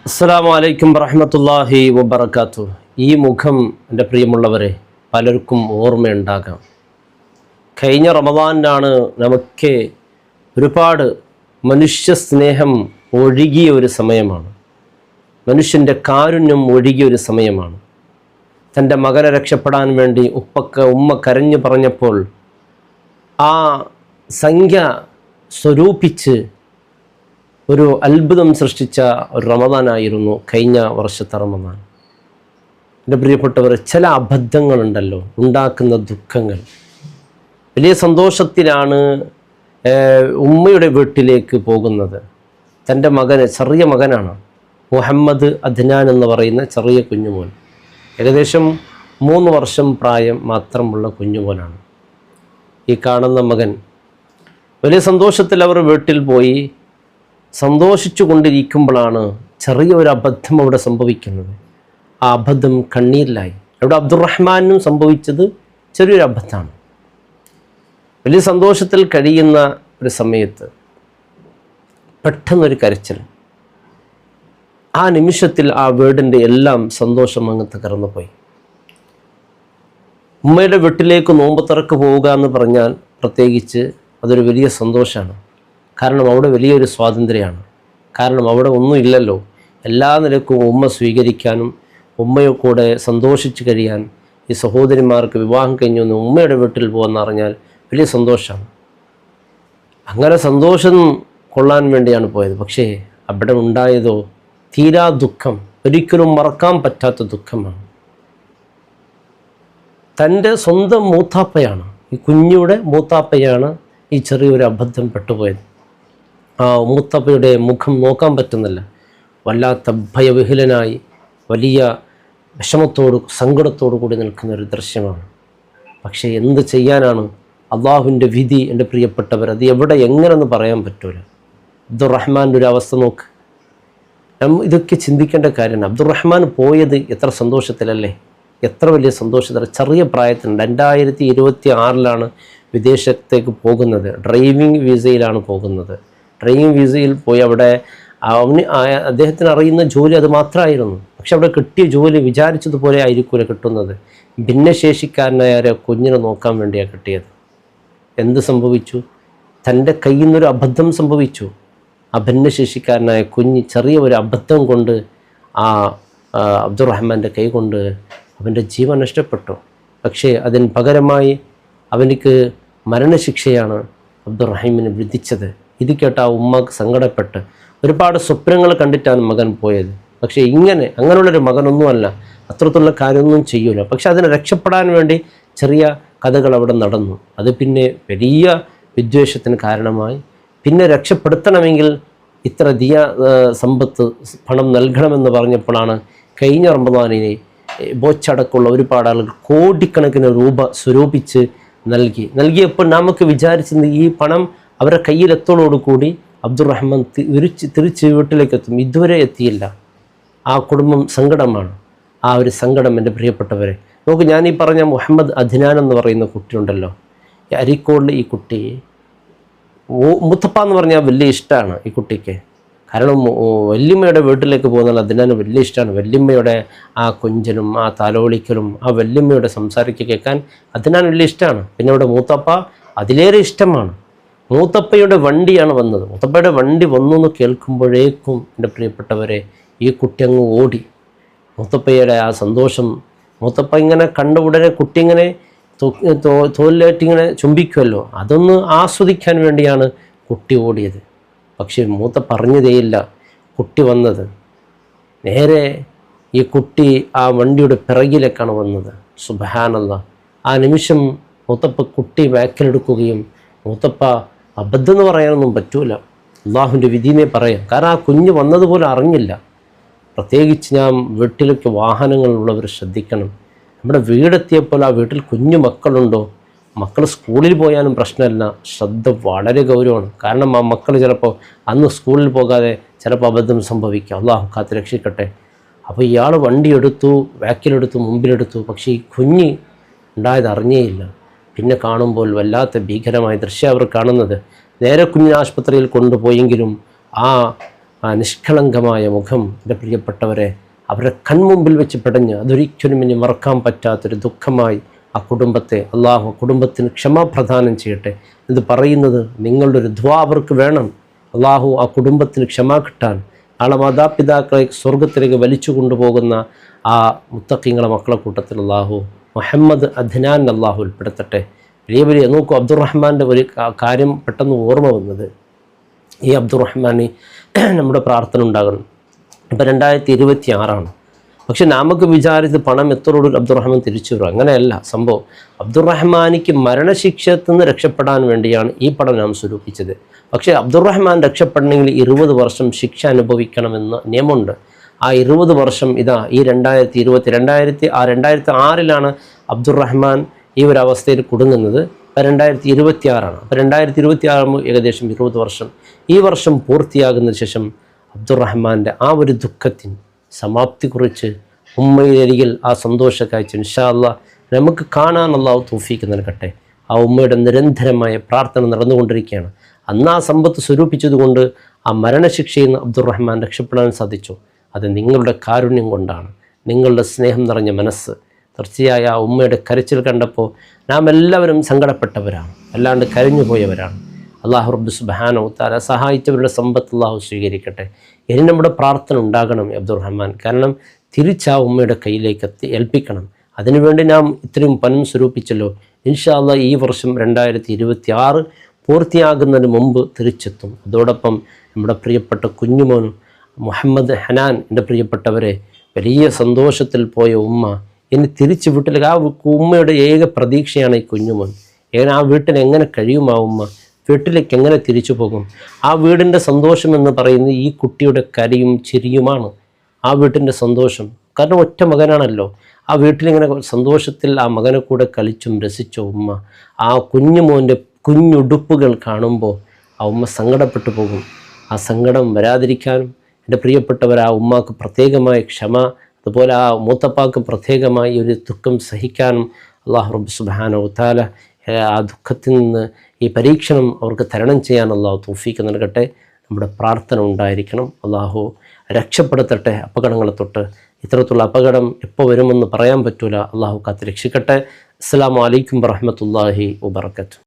അസ്സലാമു അലൈക്കും വറഹ്മത്തുള്ളാഹി വബറകാതുഹു. ഈ മുഖം എൻ്റെ പ്രിയമുള്ളവരെ പലർക്കും ഓർമ്മയുണ്ടാകാം. കഴിഞ്ഞ റമദാനിലാണ് നമുക്ക് ഒരുപാട് മനുഷ്യ സ്നേഹം ഒഴുകിയ ഒരു സമയമാണ്. മനുഷ്യൻ്റെ കാരുണ്യം ഒഴുകിയ ഒരു സമയമാണ്. തൻ്റെ മകനെ രക്ഷപ്പെടാൻ വേണ്ടി ഉമ്മ കരഞ്ഞു പറഞ്ഞപ്പോൾ ആ സംഖ്യ സ്വരൂപിച്ച് ഒരു അത്ഭുതം സൃഷ്ടിച്ച ഒരു റമദാനായിരുന്നു കഴിഞ്ഞ വർഷത്തെ റമദാൻ. എൻ്റെ പ്രിയപ്പെട്ടവർ, ചില അബദ്ധങ്ങളുണ്ടല്ലോ ഉണ്ടാക്കുന്ന ദുഃഖങ്ങൾ. വലിയ സന്തോഷത്തിലാണ് ഉമ്മയുടെ വീട്ടിലേക്ക് പോകുന്നത്. തൻ്റെ മകന്, ചെറിയ മകനാണ്, മുഹമ്മദ് അദ്നാൻ എന്ന് പറയുന്ന ചെറിയ കുഞ്ഞുമോൻ. ഏകദേശം 3 വർഷം പ്രായം മാത്രമുള്ള കുഞ്ഞുമോനാണ് ഈ കാണുന്ന മകൻ. വലിയ സന്തോഷത്തിൽ അവർ വീട്ടിൽ പോയി സന്തോഷിച്ചു കൊണ്ടിരിക്കുമ്പോഴാണ് ചെറിയൊരു അബദ്ധം അവിടെ സംഭവിക്കുന്നത്. ആ അബദ്ധം കണ്ണീരിലായി. അവിടെ അബ്ദുറഹ്മാനും സംഭവിച്ചത് ചെറിയൊരു അബദ്ധമാണ്. വലിയ സന്തോഷത്തിൽ കഴിയുന്ന ഒരു സമയത്ത് പെട്ടെന്നൊരു കരച്ചിൽ. ആ നിമിഷത്തിൽ ആ വീടിൻ്റെ എല്ലാം സന്തോഷം അങ്ങ് തകർന്നു പോയി. ഉമ്മയുടെ വീട്ടിലേക്ക് നോമ്പ് തുറക്ക് പോവുക എന്ന് പറഞ്ഞാൽ പ്രത്യേകിച്ച് അതൊരു വലിയ സന്തോഷമാണ്. കാരണം അവിടെ വലിയൊരു സ്വാതന്ത്ര്യമാണ്. കാരണം അവിടെ ഒന്നുമില്ലല്ലോ. എല്ലാ നിലക്കും ഉമ്മ സ്വീകരിക്കാനും ഉമ്മയെ കൂടെ സന്തോഷിച്ച് കഴിയാൻ ഈ സഹോദരിമാർക്ക് വിവാഹം കഴിഞ്ഞു എന്ന് ഉമ്മയുടെ വീട്ടിൽ പോകുമെന്ന് അറിഞ്ഞാൽ വലിയ സന്തോഷമാണ്. അങ്ങനെ സന്തോഷം കൊള്ളാൻ വേണ്ടിയാണ് പോയത്. പക്ഷേ അവിടെ ഉണ്ടായതോ തീരാ ദുഃഖം, ഒരിക്കലും മറക്കാൻ പറ്റാത്ത ദുഃഖമാണ്. തൻ്റെ സ്വന്തം മൂത്താപ്പയാണ്, ഈ കുഞ്ഞിയുടെ മൂത്താപ്പയാണ് ഈ ചെറിയൊരു അബദ്ധം പെട്ടുപോയത്. ആ മൂത്തപ്പയുടെ മുഖം നോക്കാൻ പറ്റുന്നില്ല. വല്ലാത്ത ഭയവിഹ്വലനായി വലിയ വിഷമത്തോട് സങ്കടത്തോടു കൂടി നിൽക്കുന്ന ഒരു ദൃശ്യമാണ്. പക്ഷേ എന്ത് ചെയ്യാനാണ്? അള്ളാഹുവിൻ്റെ വിധി എൻ്റെ പ്രിയപ്പെട്ടവർ. അത് എവിടെ എങ്ങനെയെന്ന് പറയാൻ പറ്റൂല. അബ്ദുറഹ്മാൻ്റെ ഒരു അവസ്ഥ നോക്ക്. ഇതൊക്കെ ചിന്തിക്കേണ്ട കാര്യമാണ്. അബ്ദുറഹ്മാൻ പോയത് എത്ര സന്തോഷത്തിലല്ലേ, എത്ര വലിയ സന്തോഷത്തിൽ. ചെറിയ പ്രായത്തിൽ 2026 വിദേശത്തേക്ക് പോകുന്നത്. ഡ്രൈവിംഗ് വിസയിലാണ് പോകുന്നത്. ഡ്രൈവിംഗ് വിസയിൽ പോയി അവിടെ അദ്ദേഹത്തിന് അറിയുന്ന ജോലി അത് മാത്രമായിരുന്നു. പക്ഷെ അവിടെ കിട്ടിയ ജോലി വിചാരിച്ചതുപോലെ ആയിരിക്കില്ല കിട്ടുന്നത്. ഭിന്നശേഷിക്കാരനായ കുഞ്ഞിനെ നോക്കാൻ വേണ്ടിയാണ് കിട്ടിയത്. എന്ത് സംഭവിച്ചു? തൻ്റെ കയ്യിൽ നിന്നൊരു അബദ്ധം സംഭവിച്ചു. ആ ഭിന്നശേഷിക്കാരനായ കുഞ്ഞ് ചെറിയ ഒരു അബദ്ധം കൊണ്ട് ആ അബ്ദുറഹ്മാൻ്റെ കൈ കൊണ്ട് അവൻ്റെ ജീവൻ നഷ്ടപ്പെട്ടു. പക്ഷേ അതിന് പകരമായി അവനിക്ക് മരണശിക്ഷയാണ് അബ്ദുറഹീമിന് വിധിച്ചത്. ഇത് കേട്ട ആ ഉമ്മക്ക് സങ്കടപ്പെട്ട് ഒരുപാട് സ്വപ്നങ്ങൾ കണ്ടിട്ടാണ് മകൻ പോയത്. പക്ഷേ അങ്ങനെയുള്ളൊരു മകനൊന്നുമല്ല, അത്രത്തുള്ള കാര്യമൊന്നും ചെയ്യൂല. പക്ഷെ അതിനെ രക്ഷപ്പെടാൻ വേണ്ടി ചെറിയ കഥകൾ അവിടെ നടന്നു. അത് പിന്നെ വലിയ വിദ്വേഷത്തിന് കാരണമായി. പിന്നെ രക്ഷപ്പെടുത്തണമെങ്കിൽ ഇത്ര സമ്പത്ത് പണം നൽകണമെന്ന് പറഞ്ഞപ്പോഴാണ് കഴിഞ്ഞ റമദാനിനെ ബോച്ചടക്കമുള്ള ഒരുപാട് ആളുകൾ കോടിക്കണക്കിന് രൂപ സ്വരൂപിച്ച് നൽകിയപ്പോൾ നമുക്ക് വിചാരിച്ചത് ഈ പണം അവരുടെ കയ്യിലെത്തോടുകൂടി അബ്ദുറഹ്മാൻ തിരിച്ച് വീട്ടിലേക്ക് എത്തും. ഇതുവരെ എത്തിയില്ല. ആ കുടുംബം സങ്കടമാണ്. ആ ഒരു സങ്കടം എൻ്റെ പ്രിയപ്പെട്ടവരെ നോക്ക്. ഞാനീ പറഞ്ഞ മുഹമ്മദ് അദ്നാൻ എന്ന് പറയുന്ന കുട്ടിയുണ്ടല്ലോ, ഈ അരീക്കോടിൽ ഈ കുട്ടി മുത്തപ്പ എന്ന് പറഞ്ഞാൽ വലിയ ഇഷ്ടമാണ് ഈ കുട്ടിക്ക്. കാരണം വല്യമ്മയുടെ വീട്ടിലേക്ക് പോകുന്നാൽ അദ്നാന് വലിയ ഇഷ്ടമാണ്. വല്യമ്മയുടെ ആ കൊഞ്ചലും ആ തലോളിക്കലും ആ വല്യമ്മയുടെ സംസാരിക്കുക കേൾക്കാൻ അദ്നാൻ വലിയ ഇഷ്ടമാണ്. പിന്നെ ഇവിടെ മൂത്തപ്പ അതിലേറെ ഇഷ്ടമാണ്. മൂത്തപ്പയുടെ വണ്ടിയാണ് വന്നത്. മൂത്തപ്പയുടെ വണ്ടി വന്നു എന്ന് കേൾക്കുമ്പോഴേക്കും എൻ്റെ പ്രിയപ്പെട്ടവരെ ഈ കുട്ടി അങ്ങ് ഓടി. മൂത്തപ്പയുടെ ആ സന്തോഷം, മൂത്തപ്പ ഇങ്ങനെ കണ്ട ഉടനെ കുട്ടി ഇങ്ങനെ തോലിലേറ്റിങ്ങനെ ചുംബിക്കുമല്ലോ, അതൊന്ന് ആസ്വദിക്കാൻ വേണ്ടിയാണ് കുട്ടി ഓടിയത്. പക്ഷേ മൂത്ത പറഞ്ഞതേയില്ല. കുട്ടി വന്നത് നേരെ ഈ കുട്ടി ആ വണ്ടിയുടെ പിറകിലേക്കാണ് വന്നത്. സുബ്ഹാനല്ലാഹ്. ആ നിമിഷം മൂത്തപ്പ കുട്ടി ബാക്കിലെടുക്കുകയും, മൂത്തപ്പ അബദ്ധം എന്ന് പറയാനൊന്നും പറ്റൂല, അള്ളാഹുവിൻ്റെ വിധിയെ പറയാം. കാരണം ആ കുഞ്ഞ് വന്നതുപോലെ അറിഞ്ഞില്ല. പ്രത്യേകിച്ച് ഞാൻ വീട്ടിലൊക്കെ വാഹനങ്ങളുള്ളവർ ശ്രദ്ധിക്കണം. നമ്മുടെ വീടെത്തിയപ്പോൾ ആ വീട്ടിൽ കുഞ്ഞു മക്കളുണ്ടോ, മക്കൾ സ്കൂളിൽ പോയാലും പ്രശ്നമല്ല, ശ്രദ്ധ വളരെ ഗൗരവമാണ്. കാരണം ആ മക്കൾ ചിലപ്പോൾ അന്ന് സ്കൂളിൽ പോകാതെ ചിലപ്പോൾ അബദ്ധം സംഭവിക്കാം. അള്ളാഹു കാത്ത് രക്ഷിക്കട്ടെ. അപ്പോൾ ഇയാൾ വണ്ടി എടുത്തു, ബാക്കിലെടുത്തു, മുമ്പിലെടുത്തു. പക്ഷേ ഈ കുഞ്ഞ് ഉണ്ടായത് അറിഞ്ഞേയില്ല. പിന്നെ കാണുമ്പോൾ വല്ലാത്ത ഭീകരമായ ദൃശ്യം അവർ കാണുന്നത്. നേരെ കുഞ്ഞിനെ ആശുപത്രിയിൽ കൊണ്ടുപോയെങ്കിലും ആ ആ നിഷ്കളങ്കമായ മുഖം എൻ്റെ പ്രിയപ്പെട്ടവരെ അവരുടെ കൺമുമ്പിൽ വെച്ച് പിടഞ്ഞ് അതൊരിക്കലും ഇനി മറക്കാൻ പറ്റാത്തൊരു ദുഃഖമായി ആ കുടുംബത്തെ അള്ളാഹു കുടുംബത്തിന് ക്ഷമാപ്രദാനം ചെയ്യട്ടെ. ഇത് പറയുന്നത് നിങ്ങളുടെ ഒരു ദ്വാ അവർക്ക് വേണം. അള്ളാഹു ആ കുടുംബത്തിന് ക്ഷമ കിട്ടാൻ നാളെ മാതാപിതാക്കളെ സ്വർഗത്തിലേക്ക് വലിച്ചു കൊണ്ടുപോകുന്ന ആ മുത്തഖീങ്ങളെ മക്കളെ കൂട്ടത്തിൽ അള്ളാഹു മുഹമ്മദ് അദ്നാൻ അള്ളാഹു ഉൾപ്പെടുത്തട്ടെ. വലിയ നോക്കൂ, അബ്ദുറഹ്മാൻ്റെ ഒരു കാര്യം പെട്ടെന്ന് ഓർമ്മ വന്നത്, ഈ അബ്ദുറഹ്മാന് നമ്മുടെ പ്രാർത്ഥന ഉണ്ടാകണം. ഇപ്പോൾ 2026 പക്ഷെ നമുക്ക് വിചാരിച്ച് പണം എത്രയോട് അബ്ദുറഹ്മാൻ തിരിച്ചു വരും. അങ്ങനെയല്ല സംഭവം. അബ്ദുറഹ്മാനിക്ക് മരണശിക്ഷത്തിൽ നിന്ന് രക്ഷപ്പെടാൻ വേണ്ടിയാണ് ഈ പണം നാം സ്വരൂപിച്ചത്. പക്ഷേ അബ്ദുറഹ്മാൻ രക്ഷപ്പെടണമെങ്കിൽ 20 വർഷം ശിക്ഷ അനുഭവിക്കണമെന്ന് നിയമമുണ്ട്. ആ 20 വർഷം ഇതാ ഈ 2006 അബ്ദുറഹ്മാൻ ഈ ഒരു അവസ്ഥയിൽ കുടുങ്ങുന്നത്. 2026 അപ്പോൾ 2026 ഏകദേശം 20 വർഷം. ഈ വർഷം പൂർത്തിയാകുന്ന ശേഷം അബ്ദുറഹ്മാൻ്റെ ആ ഒരു ദുഃഖത്തിന് സമാപ്തി കുറിച്ച് ഉമ്മയിലരികിൽ ആ സന്തോഷ കാഴ്ച ഇൻഷാ അല്ലാഹ് നമുക്ക് കാണാൻ അല്ലാഹു തൗഫീക്ക് നൽകട്ടെ. ആ ഉമ്മയുടെ നിരന്തരമായ പ്രാർത്ഥന നടന്നുകൊണ്ടിരിക്കുകയാണ്. അന്ന് ആ സമ്പത്ത് സ്വരൂപിച്ചതുകൊണ്ട് ആ മരണശിക്ഷയിൽ നിന്ന് അബ്ദുറഹ്മാൻ രക്ഷപ്പെടാൻ സാധിച്ചു. അത് നിങ്ങളുടെ കാരുണ്യം കൊണ്ടാണ്, നിങ്ങളുടെ സ്നേഹം നിറഞ്ഞ മനസ്സ്. തീർച്ചയായും ആ ഉമ്മയുടെ കരച്ചിൽ കണ്ടപ്പോൾ നാം എല്ലാവരും സങ്കടപ്പെട്ടവരാണ്, അല്ലാണ്ട് കരഞ്ഞുപോയവരാണ്. അള്ളാഹു റബ്ബ് സുബ്ഹാനഹു വ തആല സഹായിച്ചവരുടെ സമ്പത്ത് അള്ളാഹു സ്വീകരിക്കട്ടെ. ഇനി നമ്മുടെ പ്രാർത്ഥന ഉണ്ടാകണം അബ്ദുറഹ്മാൻ. കാരണം തിരിച്ച് ആ ഉമ്മയുടെ കയ്യിലേക്ക് ഏൽപ്പിക്കണം. അതിനുവേണ്ടി നാം ഇത്രയും പണം സ്വരൂപിച്ചല്ലോ. ഇൻഷാ അല്ലാഹ് ഈ വർഷം 2026 പൂർത്തിയാകുന്നതിന് മുമ്പ് തിരിച്ചെത്തും. അതോടൊപ്പം നമ്മുടെ പ്രിയപ്പെട്ട കുഞ്ഞുമോനും മുഹമ്മദ് ഹനാൻ, എൻ്റെ പ്രിയപ്പെട്ടവരെ, വലിയ സന്തോഷത്തിൽ പോയ ഉമ്മ ഇനി തിരിച്ച് വീട്ടിലേക്ക്. ആ ഉമ്മയുടെ ഏക പ്രതീക്ഷയാണ് ഈ കുഞ്ഞുമോൻ. ആ വീട്ടിൽ എങ്ങനെ കഴിയും ആ ഉമ്മ? വീട്ടിലേക്ക് എങ്ങനെ തിരിച്ചു പോകും? ആ വീടിൻ്റെ സന്തോഷം എന്ന് പറയുന്നത് ഈ കുട്ടിയുടെ കരയും ചിരിയുമാണ്. ആ വീട്ടിൻ്റെ സന്തോഷം, കാരണം ഒറ്റ മകനാണല്ലോ. ആ വീട്ടിലിങ്ങനെ സന്തോഷത്തിൽ ആ മകനെ കൂടെ കളിച്ചും രസിച്ച ഉമ്മ ആ കുഞ്ഞുമോൻ്റെ കുഞ്ഞുടുപ്പുകൾ കാണുമ്പോൾ ആ ഉമ്മ സങ്കടപ്പെട്ടു പോകും. ആ സങ്കടം വരാതിരിക്കാനും എൻ്റെ പ്രിയപ്പെട്ടവർ ആ ഉമ്മാക്ക് പ്രത്യേകമായ ക്ഷമ, അതുപോലെ ആ മൂത്തപ്പാക്ക് പ്രത്യേകമായി ഒരു ദുഃഖം സഹിക്കാനും അല്ലാഹു റബ്ബ് സുബ്ഹാനഹു വ തആല ആ ദുഃഖത്തിൽ നിന്ന് ഈ പരീക്ഷണം അവർക്ക് തരണം ചെയ്യാൻ അല്ലാഹു തൗഫീക്ക് നൽകട്ടെ. നമ്മുടെ പ്രാർത്ഥന ഉണ്ടായിരിക്കണം. അല്ലാഹു രക്ഷപ്പെടുത്തട്ടെ അപകടങ്ങളെ തൊട്ട്. ഇത്തരത്തിലുള്ള അപകടം എപ്പോൾ വരുമെന്ന് പറയാൻ പറ്റൂല. അല്ലാഹു കാത്ത് രക്ഷിക്കട്ടെ. അസ്സലാമു അലൈക്കും വറഹ്മത്തുള്ളാഹി വബറകാതുഹു.